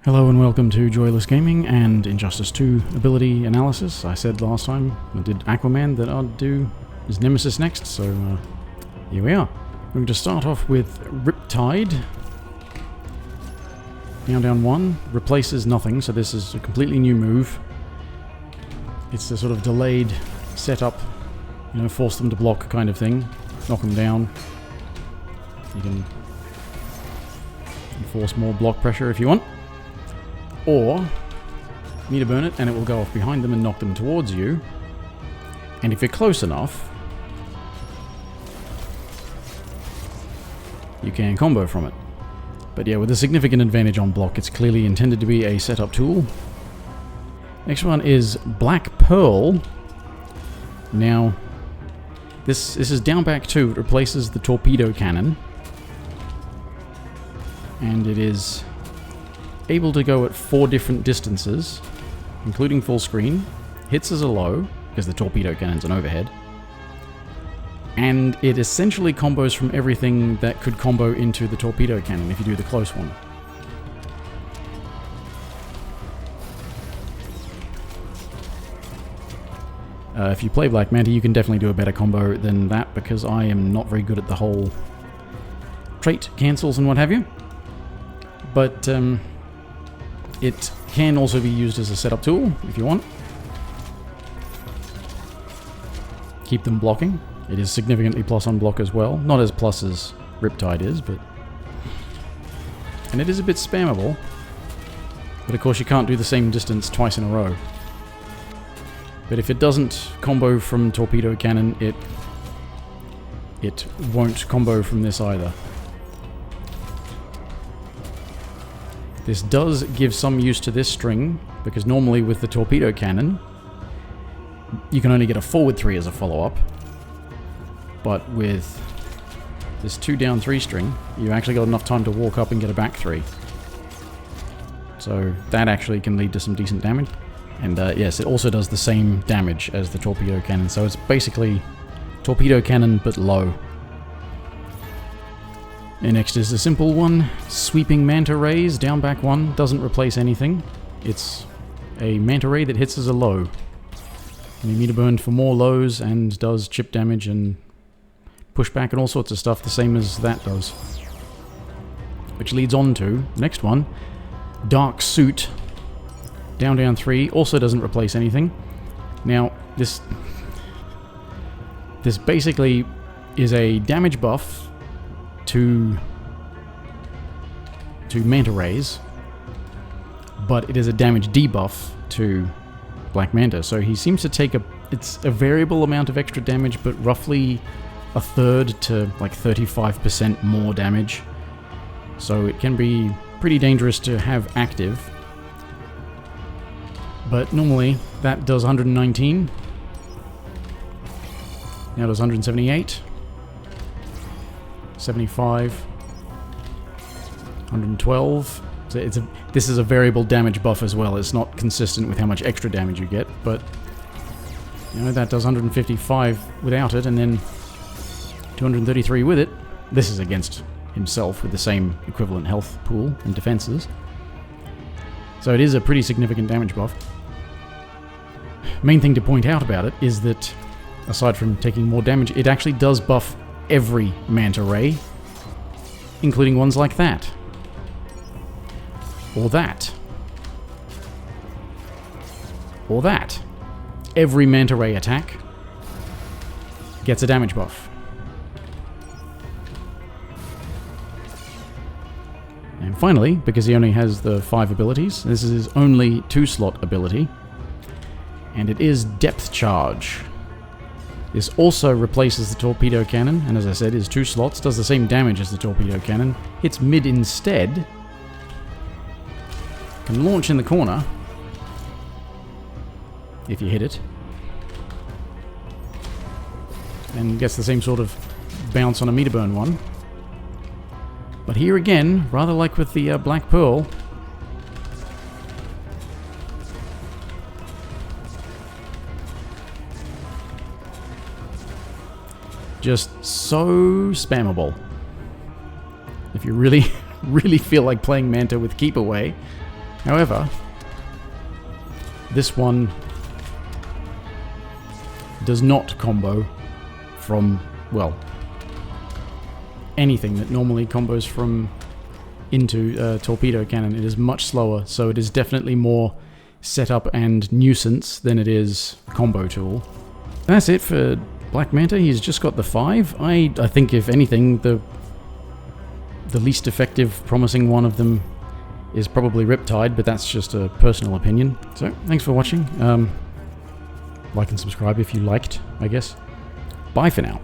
Hello and welcome to Joyless Gaming and Injustice 2 ability analysis. I said last time I did Aquaman that I'd do his Nemesis next, so here we are. We're going to start off with Riptide. Down 1, replaces nothing, so this is a completely new move. It's a sort of delayed setup, force them to block kind of thing. Knock them down. You can enforce more block pressure if you want. Or, meter burn it and it will go off behind them and knock them towards you. And if you're close enough, you can combo from it. But yeah, with a significant advantage on block, it's clearly intended to be a setup tool. Next one is Black Pearl. Now, this is down back 2. It replaces the torpedo cannon. And it is able to go at 4 different distances, including full screen. Hits as a low, because the torpedo cannon's an overhead. And it essentially combos from everything that could combo into the torpedo cannon if you do the close one. If you play Black Manta, you can definitely do a better combo than that, because I am not very good at the whole trait cancels and what have you. But it can also be used as a setup tool, if you want. Keep them blocking. It is significantly plus on block as well. Not as plus as Riptide is, but... And it is a bit spammable. But of course you can't do the same distance twice in a row. But if it doesn't combo from torpedo cannon, it won't combo from this either. This does give some use to this string, because normally with the torpedo cannon, you can only get a forward 3 as a follow-up. But with this 2 down 3 string, you actually got enough time to walk up and get a back 3. So that actually can lead to some decent damage. And yes, it also does the same damage as the torpedo cannon, so it's basically torpedo cannon but low. And next is a simple one, Sweeping Manta Rays, down back 1, doesn't replace anything. It's a Manta Ray that hits as a low. And you meter burned for more lows and does chip damage and pushback and all sorts of stuff, the same as that does. Which leads on to, next one, Dark Suit, down 3, also doesn't replace anything. Now, this basically is a damage buff to Manta Rays, but it is a damage debuff to Black Manta, so he seems to take it's a variable amount of extra damage, but roughly a third to like 35% more damage, so it can be pretty dangerous to have active. But normally that does 119, now does 178, 75, 112. So this is a variable damage buff as well. It's not consistent with how much extra damage you get, but that does 155 without it, and then 233 with it. This is against himself with the same equivalent health pool and defenses. So it is a pretty significant damage buff. Main thing to point out about it is that, aside from taking more damage, it actually does buff every Manta Ray, including ones like that. Or that. Or that. Every Manta Ray attack gets a damage buff. And finally, because he only has the 5 abilities, this is his only 2-slot ability, and it is Depth Charge. This also replaces the torpedo cannon, and as I said, is 2 slots, does the same damage as the torpedo cannon, hits mid instead, can launch in the corner, if you hit it, and gets the same sort of bounce on a meter burn one. But here again, rather like with the Black Pearl, just so spammable. If you really feel like playing Manta with Keep Away, However, this one does not combo from, well, anything that normally combos from into torpedo cannon. It is much slower, so it is definitely more setup and nuisance than it is combo tool. That's it for Black Manta. He's just got the 5. I think, if anything, the least effective, promising one of them is probably Riptide, but that's just a personal opinion. So, thanks for watching. Like and subscribe if you liked, I guess. Bye for now.